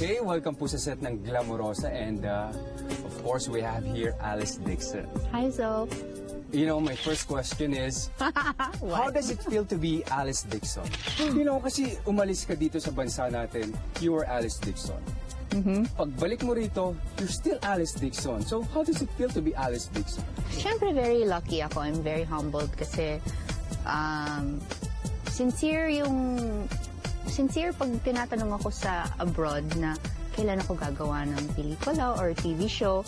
Okay, welcome po sa set ng Glamorosa and of course we have here Alice Dixon. Hi, Zoe. You know, my first question is, how does it feel to be Alice Dixon? You know, kasi umalis ka dito sa bansa natin, you were Alice Dixon. Pagbalik mo rito, you're still Alice Dixon. So, how does it feel to be Alice Dixon? Siyempre, very lucky ako. I'm very humbled kasi sincere pag tinatanong ako sa abroad na kailan ako gagawa ng pelikula or TV show.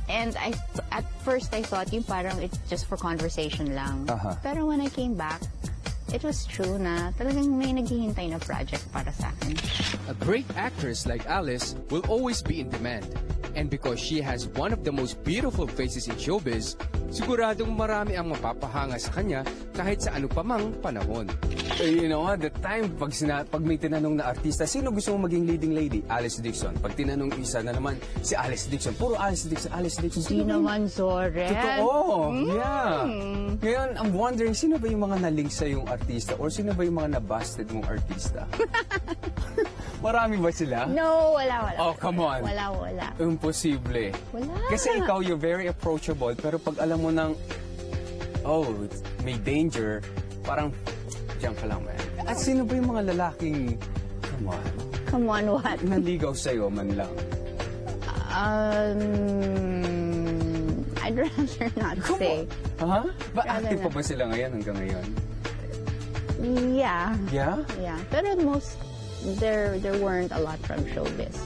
And at first I thought yung parang it's just for conversation lang. Pero when I came back, it was true na talagang may naghihintay na project para sa akin. A great actress like Alice will always be in demand. And because she has one of the most beautiful faces in showbiz, siguradong marami ang mapapahanga sa kanya kahit sa ano pa mang panahon. You know, the time pag may tinanong na artista, sino gusto mo maging leading lady? Alice Dixon. Pag tinanong isa na naman, si Alice Dixon. Puro Alice Dixon, Alice Dixon. Di naman, Zoren. Totoo. Yeah. Ngayon, I'm wondering, sino ba yung mga naling sa yung artista? Or sino ba yung mga nabasted mong artista? Marami ba sila? No, wala. Oh, come on. Wala. Imposible. Wala. Kasi ikaw, you're very approachable, pero pag alam mo ng, may danger, parang, diyan ka lang, man. At sino ba yung mga lalaking, Come on, what? naligaw sa'yo man lang? I'd rather not say. Ha? Ba active pa ba sila ngayon hanggang ngayon? Yeah. Yeah? Yeah. Pero there weren't a lot from showbiz.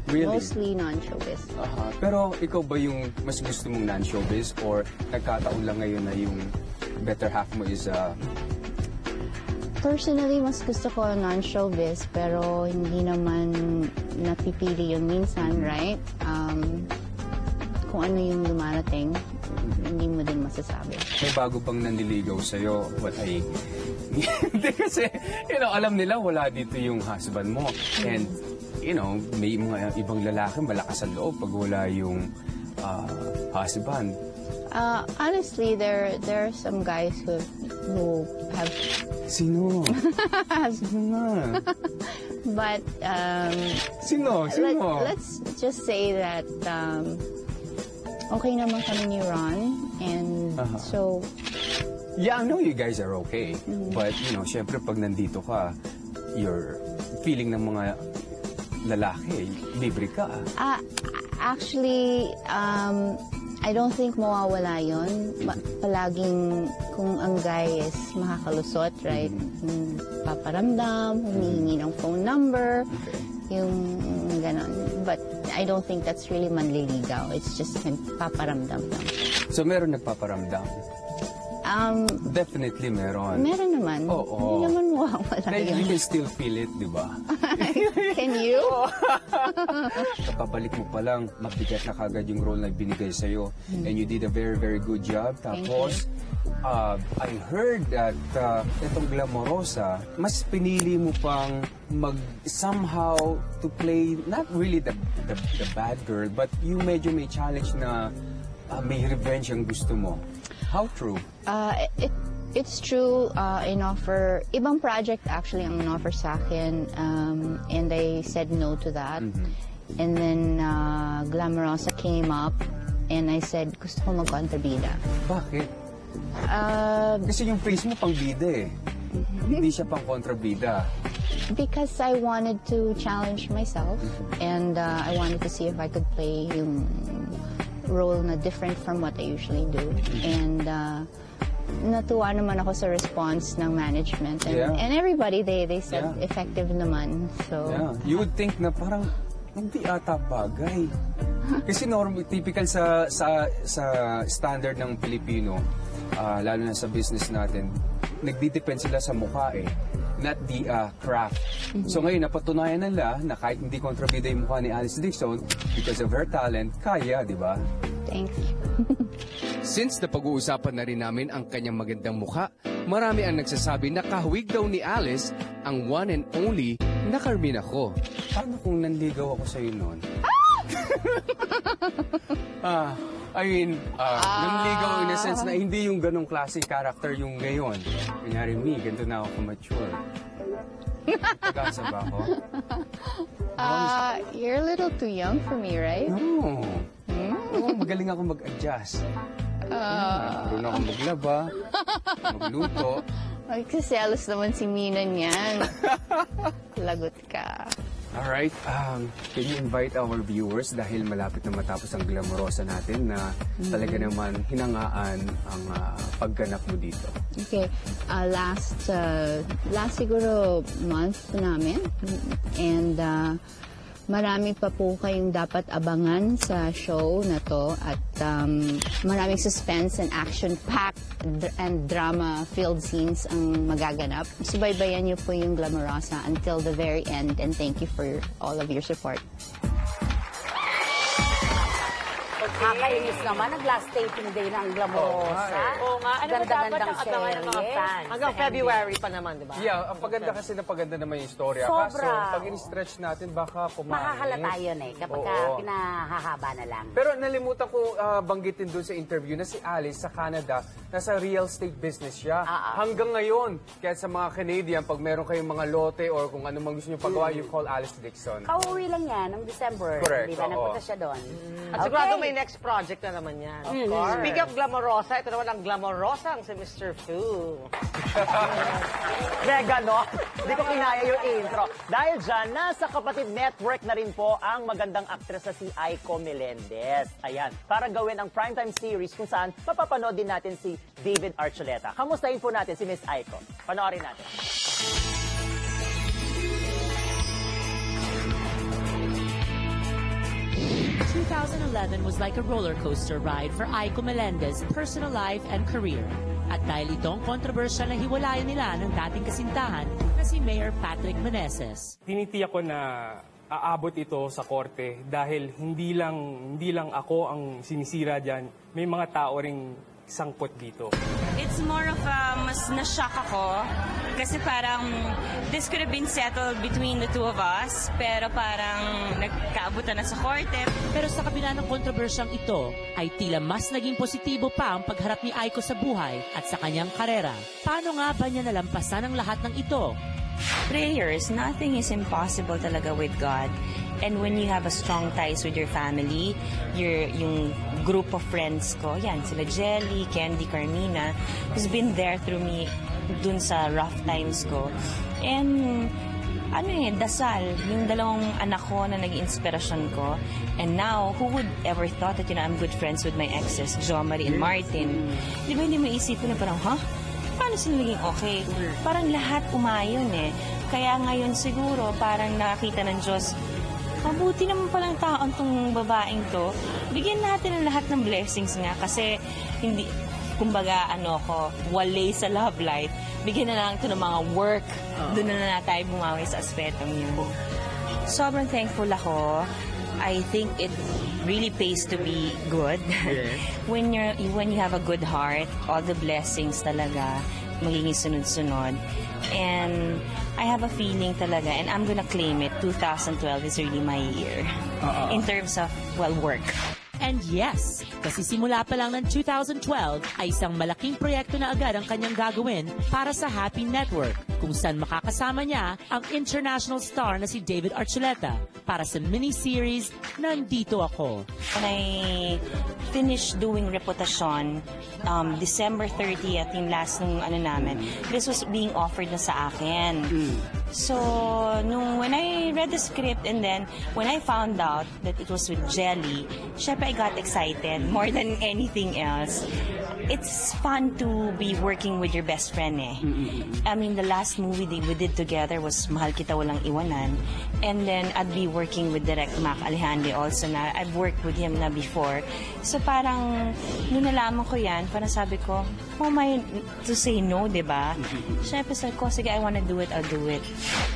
Really? Mostly non-showbiz. Pero ikaw ba yung mas gusto mong non-showbiz or nagkataon lang ngayon na yung better half mo is Personally, mas gusto ko non-showbiz, pero hindi naman napipili yun minsan, right? Kung ano yung lumarating, hindi mo din masasabi. may bago bang nanliligaw sa'yo? Hindi kasi, alam nila wala dito yung husband mo. And, may mga ibang lalaki malakas ang loob pag wala yung husband. Honestly, there are some guys who have... Sino? Sino na? But, Sino? let's just say that okay naman kami ni Ron. And so... Yeah, I know you guys are okay. But, syempre pag nandito ka, you're feeling ng mga lalaki, libre ka. Actually, I don't think mawawala yun. Palaging kung ang guy is makakalusot, right? Paparamdam, humihingi ng phone number, yung ganon. But I don't think that's really manliligaw. It's just paparamdam lang. So meron nagpaparamdam? Definitely meron. Meron naman. Oo. Hindi naman mawawala yun. You can still feel it, di ba? Can you? Kapabalik mo pa lang, mabigat na kagad yung role na binigay sa'yo. And you did a very, very good job. Tapos, I heard that itong Glamorosa, mas pinili mo pang somehow to play, not really the bad girl, but you medyo may challenge na may revenge ang gusto mo. How true? It's true. Ibang project actually ang in-offer sa akin, and I said no to that. And then Glamorosa came up, and I said gusto ko mag-kontrabida. Bakit? Kasi yung face mo pang bida eh. Hindi siya pang kontrabida. Because I wanted to challenge myself, and I wanted to see if I could play yung role na different from what I usually do. And natuwa naman ako sa response ng management. And everybody, they said effective naman. So, you would think na parang hindi ata bagay. Kasi typical sa standard ng Pilipino, lalo na sa business natin, nagdidepend sila sa mukha not the craft. So ngayon, napatunayan nila na kahit hindi kontrabida yung mukha ni Alice Dixon, because of her talent, kaya, di ba? Thanks. Since napag-uusapan na rin namin ang kanyang magandang mukha, marami ang nagsasabi na kahawig daw ni Alice ang one and only na Carmina ko. Paano kung nanligaw ako sa'yo noon? Nanligaw in a sense na hindi yung ganong klaseng character yung ngayon. Kunyari, ganito na ako mature. Pag-asa ba ako? You're a little too young for me, right? No. Oo, magaling ako mag-adjust. Marunong ako maglaba, magluto. Magsiselos naman si Mina niyan. Lagot ka. Alright, can you invite our viewers dahil malapit na matapos ang glamorosa natin na talaga naman hinangaan ang pagganap mo dito? Okay, last siguro month namin. And marami pa po kayong dapat abangan sa show na to at maraming suspense and action-packed and drama-filled scenes ang magaganap. Subaybayan niyo po yung Glamorosa until the very end and thank you for all of your support. Kakainis naman, nag-last taping day na ang Glamorosa. Oo nga. Ano ba dapat Ganda-gandang ang abangan ng mga serye. fans? Hanggang February pa naman, di ba? Yeah, ang paganda kasi na paganda naman yung istorya. Sobra. Kaso, pag in-stretch natin, baka pumanis. Makahalata yun eh, kapag Oo. pinahahaba na lang. Pero nalimutan ko banggitin doon sa interview na si Alice sa Canada, nasa real estate business siya. Hanggang ngayon, kaya sa mga Canadian, pag meron kayong mga lote or kung ano mang gusto nyo pagawa, you call Alice Dixon. Kauwi lang yan, noong December. Correct, Di ba? oo. Napunta siya doon. At sigurado may next project na naman yan. Speaking of Glamorosa, ito naman ang Glamorosa si Mr. Fu. Mega, no? Hindi ko kinaya yung intro. Dahil dyan, nasa Kapatid Network na rin po ang magandang aktres na si Aiko Melendez. Ayan, para gawin ang primetime series kung saan mapapanood din natin si David Archuleta. Kamustahin po natin si Miss Aiko. Panoorin natin. 2011 was like a roller coaster ride for Aiko Melendez's personal life and career. At dahil itong kontrobersyal na hiwalayan nila ng dating kasintahan na si Mayor Patrick Meneses. Tinitiyak ko na aabot ito sa korte dahil hindi lang ako ang sinisira diyan. May mga tao ring sangkot dito. It's more of mas na-shock ako kasi parang this could have been settled between the two of us pero parang nagkaabutan na sa korte. Pero sa kabila ng kontrobersyang ito, ay tila mas naging positibo pa ang pagharap ni Aiko sa buhay at sa kanyang karera. Paano nga ba niya nalampasan ang lahat ng ito? Prayers, nothing is impossible talaga with God. And when you have a strong ties with your family, yung group of friends ko, yan, sila Jelly, Candy, Carmina, who's been there through me dun sa rough times ko. And dasal, yung dalawang anak ko na naging inspirasyon ko. And now, who would ever thought that, I'm good friends with my exes, Jo Marie and Martin. Di ba hindi mo isipin na parang, paano sila naging okay? Parang lahat umayon eh. Kaya ngayon siguro, parang nakakita ng Diyos, mabuti naman palang taon tong babaeng to. Bigyan natin ng lahat ng blessings nga kasi hindi, kumbaga wale sa love life. Bigyan na lang ito ng mga work. Doon na tayo bumawi sa aspetong yun. Sobrang thankful ako. I think it really pays to be good. When you have a good heart, all the blessings talaga magiging sunod-sunod. And I have a feeling talaga, and I'm gonna claim it, 2012 is really my year. In terms of, work. And yes, kasi simula pa lang ng 2012 ay isang malaking proyekto na agad ang kanyang gagawin para sa Happy Network, kung saan makakasama niya ang international star na si David Archuleta para sa miniseries Nandito Ako. When I finished doing Reputasyon, December 30th, yung last nung namin, this was being offered na sa akin. So, when I read the script and then when I found out that it was with Jelly, syempre I got excited more than anything else. It's fun to be working with your best friend eh. I mean, the last movie we did together was Mahal Kita Walang Iwanan. And then I'd be working with Direct Mac Alejandro also na I've worked with him na before. So parang, nung nalaman ko yan, parang sabi ko, who am I to say no, diba? Syempre sabi ko, sige, I wanna do it, I'll do it.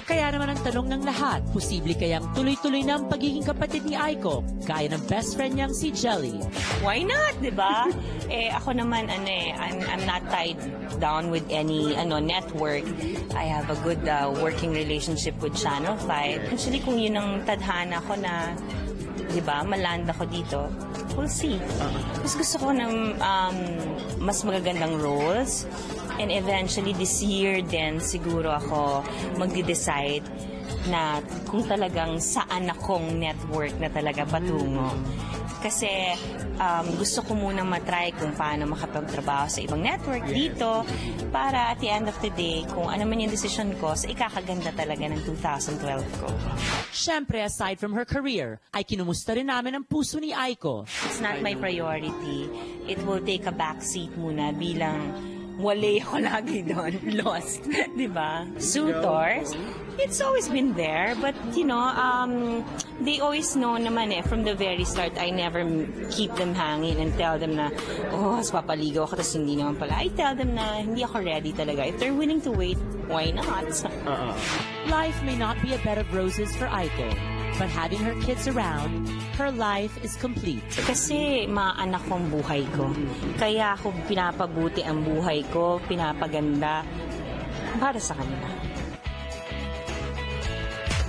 Kaya naman ang tanong ng lahat, posible kayang tuloy-tuloy na ang pagiging kapatid ni Aiko, gaya ng best friend niyang si Jelly. Why not, diba? Ako naman, I'm not tied down with any network. I have a good working relationship with Channel 5. Actually, kung yun ang tadhana ko na diba, maland ako dito, we'll see. Mas gusto ko ng mas magagandang roles. And eventually this year din, siguro ako magde-decide na kung talagang saan akong network na talaga patungo. Kasi gusto ko munang matry kung paano makapagtrabaho sa ibang network dito para at the end of the day, kung ano man yung decision ko, sa ikakaganda talaga ng 2012 ko. Siyempre, aside from her career, ay kinumusta rin namin ang puso ni Aiko. It's not my priority. It will take a backseat muna bilang wale ako lagi doon, lost, di ba? Suitors, it's always been there, but you know, they always know naman from the very start, I never keep them hanging and tell them na, oh, papaligaw ako, tapos hindi naman pala. I tell them na hindi ako ready talaga. If they're willing to wait, why not? Life may not be a bed of roses for Aiko, but having her kids around, her life is complete. Kasi maanak ko ang buhay ko. Kaya ako pinapabuti ang buhay ko, pinapaganda para sa kanila.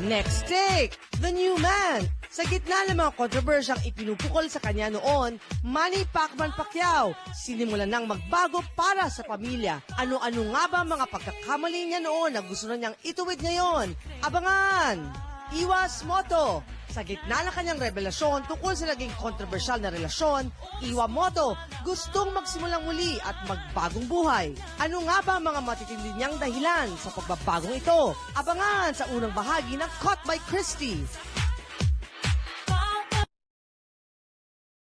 Next take, the new man. Sa gitna ng mga kontrobersyang ipinupukol sa kanya noon, Manny Pacman Pacquiao, sinimulan ng magbago para sa pamilya. Ano-ano nga ba mga pagkakamali niya noon na gusto na niyang ituwid ngayon? Abangan! Iwas Moto. Sa gitna ng kanyang revelasyon tungkol sa naging kontrobersyal na relasyon, Iwamoto gustong magsimulang muli at magbagong buhay. Ano nga ba ang mga matitindi niyang dahilan sa pagbabagong ito? Abangan sa unang bahagi ng Caught by Christie.